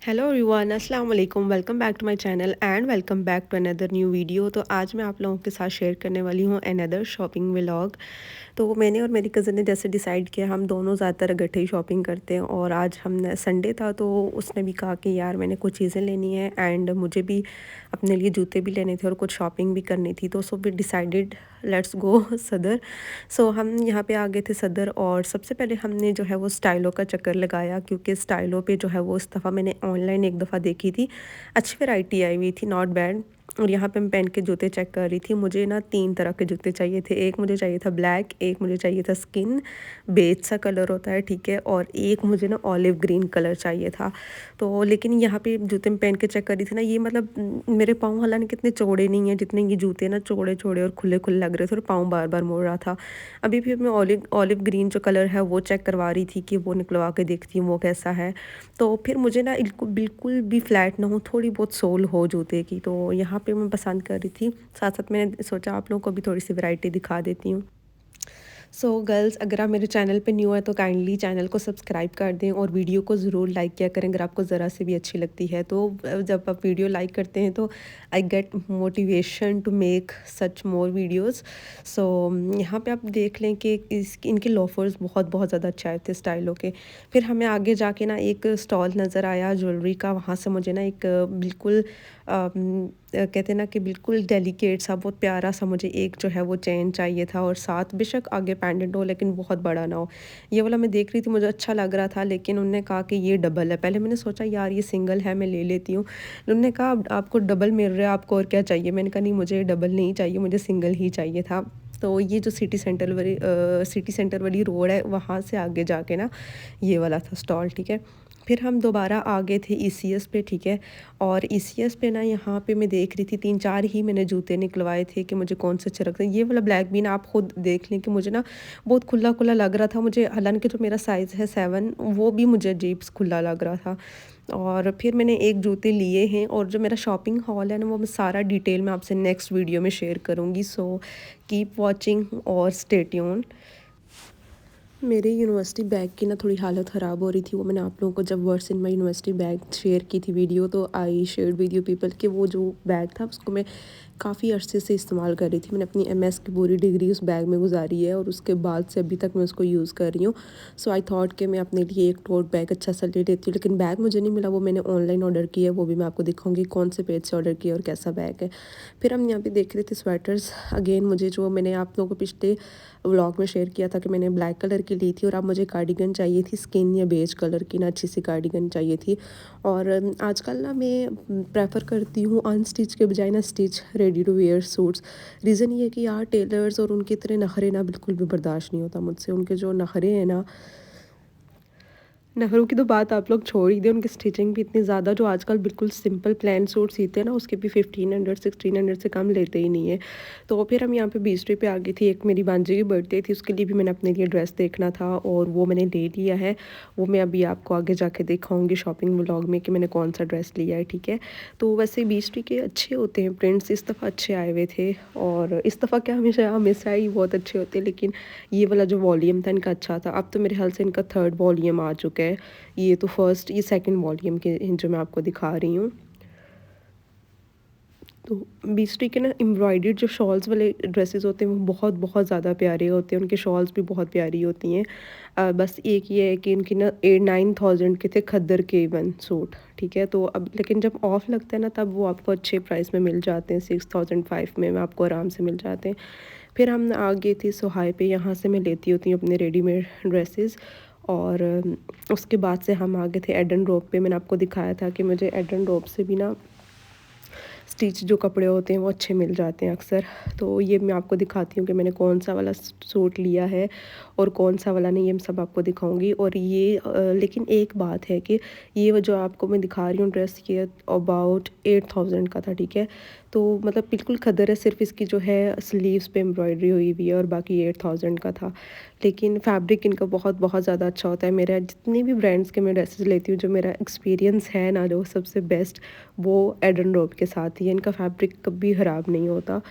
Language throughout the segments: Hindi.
हेलो एवरीवन, अस्सलाम वालेकुम। Welcome back to my channel and welcome back to another new video. तो आज मैं आप लोगों के साथ शेयर करने वाली हूँ अनदर शॉपिंग व्लॉग। तो मैंने और मेरी कज़न ने जैसे डिसाइड किया, हम दोनों ज़्यादातर इकट्ठे ही शॉपिंग करते हैं और आज हमने संडे था तो उसने भी कहा कि यार मैंने कुछ चीज़ें लेनी है एंड मुझे भी अपने लिए जूते भी लेने थे और कुछ शॉपिंग भी करनी थी। तो so we decided let's go Saddar. So हम यहाँ पे आ गए थे सदर और सबसे पहले हमने जो है वो स्टाइलो का चक्कर लगाया, क्योंकि स्टाइलो पे जो है वो इस दफ़ा मैंने ऑनलाइन एक दफ़ा देखी थी, अच्छी वैरायटी आई हुई थी, नॉट बैड। और यहाँ पे मैं पहन के जूते चेक कर रही थी, मुझे ना 3 तरह के जूते चाहिए थे। एक मुझे चाहिए था ब्लैक, एक मुझे चाहिए था स्किन बेज सा कलर होता है, ठीक है, और एक मुझे ना ऑलिव ग्रीन कलर चाहिए था। तो लेकिन यहाँ पे जूते में पहन के चेक कर रही थी ना, ये मतलब मेरे पाँव हालांकि कितने चौड़े नहीं हैं जितने ये जूते ना चौड़े चौड़े और खुले खुले लग रहे थे और पाँव बार बार मुड़ रहा था। अभी भी मैं ऑलिव ऑलिव ग्रीन जो कलर है वो चेक करवा रही थी कि वो निकलवा के देखती हूँ वो कैसा है। तो फिर मुझे ना बिल्कुल भी फ्लैट ना हो, थोड़ी बहुत सोल हो जूते की, तो यहाँ पे मैं पसंद कर रही थी। साथ साथ मैंने सोचा आप लोगों को भी थोड़ी सी वैरायटी दिखा देती हूँ। सो गर्ल्स, अगर आप मेरे चैनल पे न्यू है तो काइंडली चैनल को सब्सक्राइब कर दें और वीडियो को ज़रूर लाइक किया करें अगर आपको ज़रा से भी अच्छी लगती है। तो जब आप वीडियो लाइक करते हैं तो I get motivation to make such more videos. So यहाँ पे आप देख लें कि इनके लोफर्स बहुत बहुत ज़्यादा अच्छे आए थे स्टाइलों के। फिर हमें आगे जाके ना एक स्टॉल नज़र आया ज्वेलरी का, वहाँ से मुझे ना एक बिल्कुल कहते हैं ना कि बिल्कुल डेलिकेट सा, बहुत प्यारा सा मुझे एक जो है वो चेन चाहिए था और साथ बेशक आगे पेंडेंट हो लेकिन बहुत बड़ा ना हो। ये वाला मैं देख रही थी, मुझे अच्छा लग रहा था, लेकिन उन्होंने कहा कि ये डबल है। पहले मैंने सोचा यार ये सिंगल है, मैं ले लेती हूँ। उन्होंने कहा आपको डबल मिल रहा है, आपको और क्या चाहिए? मैंने कहा नहीं, मुझे डबल नहीं चाहिए, मुझे सिंगल ही चाहिए था। तो ये जो सिटी सेंटर वाली रोड है, वहाँ से आगे जाके ना ये वाला था स्टॉल, ठीक है। फिर हम दोबारा आ गए थे ईसीएस पे, ठीक है। और ईसीएस पे ना यहाँ पे मैं देख रही थी, 3-4 ही मैंने जूते निकलवाए थे कि मुझे कौन से अच्छे लगते हैं। ये वाला ब्लैक भी ना आप खुद देख लें कि मुझे ना बहुत खुला खुला लग रहा था मुझे, हालांकि जो मेरा साइज़ है 7 वो भी मुझे अजीब खुला लग रहा था। और फिर मैंने एक जूते लिए हैं और जो मेरा शॉपिंग हॉल है ना वो मैं सारा डिटेल में आपसे नेक्स्ट वीडियो में शेयर करूँगी। सो कीप वॉचिंग और स्टे ट्यून्ड। मेरे यूनिवर्सिटी बैग की ना थोड़ी हालत ख़राब हो रही थी, वो मैंने आप लोगों को जब words in my university bag share की थी वीडियो, तो I shared with you people कि वो जो बैग था उसको मैं काफ़ी अरसे से इस्तेमाल कर रही थी। मैंने अपनी एमएस की पूरी डिग्री उस बैग में गुजारी है और उसके बाद से अभी तक मैं उसको यूज़ कर रही हूँ। सो आई थॉट कि मैं अपने लिए एक टोट बैग अच्छा सा ले लेती हूँ, लेकिन बैग मुझे नहीं मिला। वो मैंने ऑनलाइन ऑर्डर किया है, वो भी मैं आपको दिखाऊंगी कौन से पेज से ऑर्डर किया और कैसा बैग है। फिर हम यहाँ पे देख रहे थे स्वेटर्स। अगेन मुझे जो मैंने आप लोगों को पिछले व्लॉग में शेयर किया था कि मैंने ब्लैक कलर की ली थी और अब मुझे कार्डिगन चाहिए थी स्किन या बेज कलर की ना, अच्छी सी कार्डिगन चाहिए थी। और आजकल ना मैं प्रेफर करती हूँ अनस्टिच के बजाय ना stitch ready to wear suits. Reason ये है कि यार टेलर्स और उनके इतने नखरे ना बिल्कुल भी बर्दाश्त नहीं होता मुझसे। उनके जो नखरे हैं ना, नखरों की तो बात आप लोग छोड़ ही दें, उनकी स्टिचिंग भी इतनी ज़्यादा, जो आजकल बिल्कुल सिंपल प्लेन सूट सीते हैं ना उसके भी 1500 1600 से कम लेते ही नहीं है। तो फिर हम यहाँ पे बीच पे आ गई थी। एक मेरी भांजी की बर्थडे थी, उसके लिए भी मैंने अपने लिए ड्रेस देखना था और वो मैंने ले लिया है। वो मैं अभी आपको आगे जाके दिखाऊंगी शॉपिंग व्लॉग में कि मैंने कौन सा ड्रेस लिया है, ठीक है। तो वैसे बीच के अच्छे होते हैं प्रिंट्स, इस दफ़ा अच्छे आए हुए थे। और इस दफ़ा क्या, हमेशा ही बहुत अच्छे होते हैं, लेकिन ये वाला जो वॉल्यूम था इनका अच्छा था। अब तो मेरे ख्याल से इनका 3rd वॉल्यूम आ चुका है। ये तो ये 2nd वॉल्यूम के जो मैं आपको दिखा रही हूँ। तो बीच के ना एम्ब्रॉयडर्ड जो शॉल्स वाले ड्रेसेस होते हैं वो बहुत बहुत ज़्यादा प्यारे होते हैं, उनकी शॉल्स भी बहुत प्यारी होती हैं। बस एक ये है कि इनकी ना 8-9 थाउजेंड के थे खद्दर के इवन सूट, ठीक है। तो अब लेकिन जब ऑफ लगता है ना तब वो आपको अच्छे प्राइस में मिल जाते हैं, 6005 में आपको आराम से मिल जाते हैं। फिर हम आ गए थे सोहाई पे, यहाँ से मैं लेती होती हूँ अपने रेडीमेड ड्रेसेस। और उसके बाद से हम आ गए थे एडन रोप पे। मैंने आपको दिखाया था कि मुझे एडन रोप से भी ना स्टिच जो कपड़े होते हैं वो अच्छे मिल जाते हैं अक्सर। तो ये मैं आपको दिखाती हूँ कि मैंने कौन सा वाला सूट लिया है और कौन सा वाला नहीं, ये मैं सब आपको दिखाऊंगी। और ये लेकिन एक बात है कि ये जो आपको मैं दिखा रही हूँ ड्रेस, ये अबाउट 8000 का था, ठीक है। तो मतलब बिल्कुल खदर है, सिर्फ इसकी जो है स्लीव्स पे एम्ब्रॉयडरी हुई हुई है और बाकी 8000 का था। लेकिन फैब्रिक इनका बहुत बहुत ज़्यादा अच्छा होता है। मेरा जितने भी ब्रांड्स के मैं ड्रेसेस लेती हूँ, जो मेरा एक्सपीरियंस है ना, जो सबसे बेस्ट वो एडन रोब के साथ ही है। इनका फैब्रिक कभी ख़राब नहीं होता।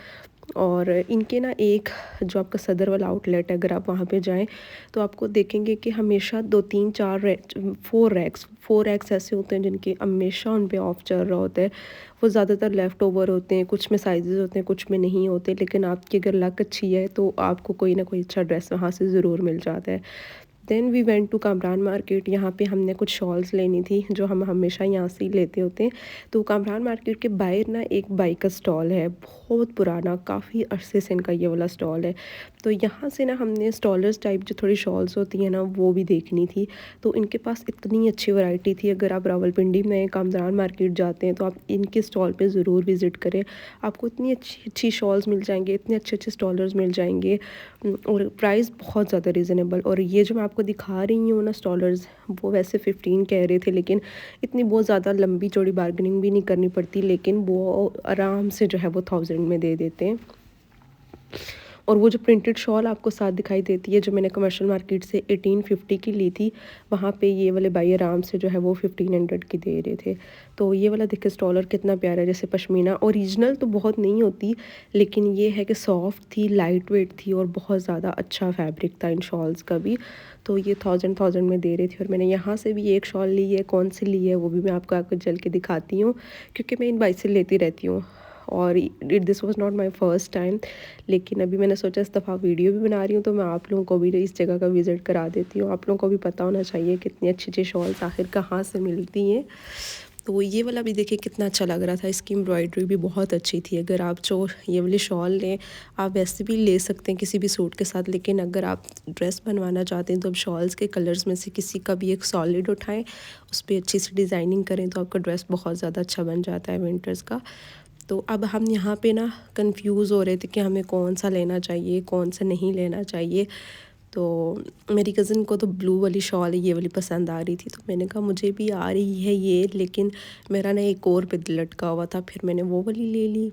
और इनके ना एक जो आपका सदर वाला आउटलेट है, अगर आप वहाँ पे जाएँ तो आपको देखेंगे कि हमेशा 2 3 4 4 रैक्स ऐसे होते हैं जिनके हमेशा उन पे ऑफ चल रहा होता है। वो ज़्यादातर लेफ़्ट ओवर होते हैं, कुछ में साइज़ेज़ होते हैं, कुछ में नहीं होते, लेकिन आपकी अगर लक अच्छी है तो आपको कोई ना कोई अच्छा ड्रेस वहाँ से ज़रूर मिल जाता है। Then we went to Kamran market. यहाँ पे हमने कुछ शॉल्स लेनी थी जो हम हमेशा यहाँ से ही लेते होते हैं। तो कामरान मार्केट के बाहर ना एक बाइक का स्टॉल है, बहुत पुराना, काफ़ी अरसे से इनका ये वाला स्टॉल है। तो यहाँ से ना हमने स्टॉलर्स टाइप जो थोड़ी शॉल्स होती हैं ना वो भी देखनी थी। तो इनके पास इतनी अच्छी वैरायटी थी, अगर आप रावलपिंडी में कामरान मार्केट जाते हैं तो आप इनके स्टॉल पे ज़रूर विज़िट करें। आपको इतनी अच्छी अच्छी शॉल्स मिल जाएंगे, इतने अच्छे अच्छे स्टॉलर्स मिल जाएंगे, और प्राइस बहुत ज़्यादा रीज़नेबल। और ये जो मैं आपको दिखा रही हूँ ना स्टॉलर्स, वो वैसे 15 कह रहे थे, लेकिन इतनी बहुत ज़्यादा लंबी चौड़ी बार्गेनिंग भी नहीं करनी पड़ती, लेकिन वो आराम से जो है वो 1000 में दे देते हैं। और वो जो प्रिंटेड शॉल आपको साथ दिखाई देती है, जो मैंने कमर्शियल मार्केट से 1850 की ली थी, वहाँ पे ये वाले भाई आराम से जो है वो 1500 की दे रहे थे। तो ये वाला देखिए स्टॉलर कितना प्यारा है, जैसे पश्मीना ओरिजिनल तो बहुत नहीं होती, लेकिन ये है कि सॉफ्ट थी, लाइट वेट थी, और बहुत ज़्यादा अच्छा फैब्रिक था इन शॉल्स का भी। तो ये 1000 में दे रही थी। और मैंने यहाँ से भी एक शॉल ली है, कौन सी ली है वो भी मैं आपको चल के दिखाती हूँ, क्योंकि मैं इन भाई से लेती रहती हूँ। और this was not my first time, लेकिन अभी मैंने सोचा इस दफ़ा वीडियो भी बना रही हूँ तो मैं आप लोगों को भी इस जगह का विज़िट करा देती हूँ। आप लोगों को भी पता होना चाहिए कितनी अच्छी अच्छी शॉल्स आखिर कहाँ से मिलती हैं। तो ये वाला भी देखिए कितना अच्छा लग रहा था, इसकी एम्ब्रॉयडरी भी बहुत अच्छी थी। अगर आप जो ये वाली शॉल लें, आप वैसे भी ले सकते हैं किसी भी सूट के साथ, लेकिन अगर आप ड्रेस बनवाना चाहते हैं तो अब शॉल्स के कलर्स में से किसी का भी एक सॉलिड उठाएं, उस पर अच्छी सी डिज़ाइनिंग करें तो आपका ड्रेस बहुत ज़्यादा अच्छा बन जाता है विंटर्स का। तो अब हम यहाँ पे ना कंफ्यूज हो रहे थे कि हमें कौन सा लेना चाहिए, कौन सा नहीं लेना चाहिए। तो मेरी कज़न को तो ब्लू वाली शॉल ये वाली पसंद आ रही थी, तो मैंने कहा मुझे भी आ रही है ये, लेकिन मेरा ना एक और पे दिल लटका हुआ था, फिर मैंने वो वाली ले ली।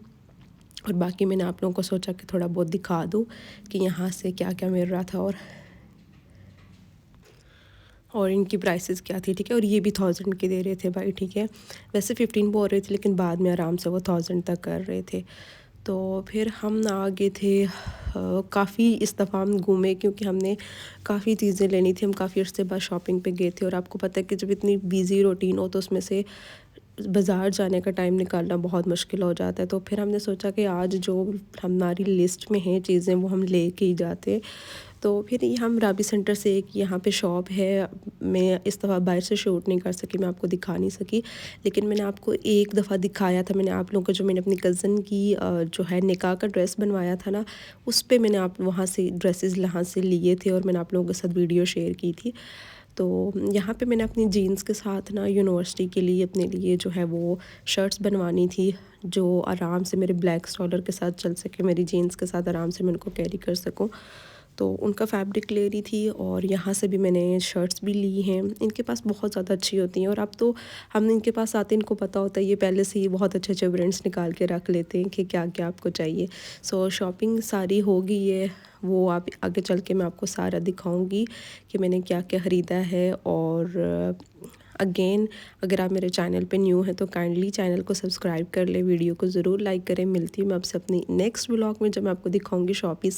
और बाकी मैंने आप लोगों को सोचा कि थोड़ा बहुत दिखा दूँ कि यहाँ से क्या क्या मिल रहा था, और इनकी प्राइसेस क्या थी, ठीक है। और ये भी 1000 की दे रहे थे भाई, ठीक है। वैसे 15 बोल रहे थे, लेकिन बाद में आराम से वो 1000 तक कर रहे थे। तो फिर हम आ गए थे, काफ़ी इस दफ़ा हम घूमे क्योंकि हमने काफ़ी चीज़ें लेनी थी। हम काफ़ी अर्से बाद शॉपिंग पे गए थे, और आपको पता है कि जब इतनी बिज़ी रूटीन हो तो उसमें से बाज़ार जाने का टाइम निकालना बहुत मुश्किल हो जाता है। तो फिर हमने सोचा कि आज जो हमारी लिस्ट में हैं चीज़ें वो हम ले के ही जाते हैं। तो फिर ये हम राबी सेंटर से एक यहाँ पे शॉप है, मैं इस दफ़ा बाहर से शूट नहीं कर सकी, मैं आपको दिखा नहीं सकी, लेकिन मैंने आपको एक दफ़ा दिखाया था। मैंने आप लोगों को जो मैंने अपनी कज़न की जो है निकाह का ड्रेस बनवाया था ना, उस पे मैंने आप वहाँ से ड्रेसेस यहाँ से लिए थे, और मैंने आप लोगों के साथ वीडियो शेयर की थी। तो यहाँ पे मैंने अपनी जीन्स के साथ ना यूनिवर्सिटी के लिए अपने लिए जो है वो शर्ट्स बनवानी थी, जो आराम से मेरे ब्लैक स्टॉलर के साथ चल सके, मेरी जीन्स के साथ आराम से मैं उनको कैरी कर सकूँ। तो उनका फैब्रिक ले रही थी, और यहाँ से भी मैंने शर्ट्स भी ली हैं। इनके पास बहुत ज़्यादा अच्छी होती हैं, और अब तो हम इनके पास आते इनको पता होता है, ये पहले से ही बहुत अच्छे अच्छे ब्रांड्स निकाल के रख लेते हैं कि क्या क्या आपको चाहिए। सो शॉपिंग सारी हो गई है, वो आप आगे चल के मैं आपको सारा दिखाऊंगी कि मैंने क्या क्या ख़रीदा है। और अगेन अगर आप मेरे चैनल पे न्यू हैं तो काइंडली चैनल को सब्सक्राइब कर ले, वीडियो को ज़रूर लाइक करें। मिलती हूँ मैं आपसे अपनी नेक्स्ट व्लॉग में, जब मैं आपको दिखाऊंगी शॉपिंग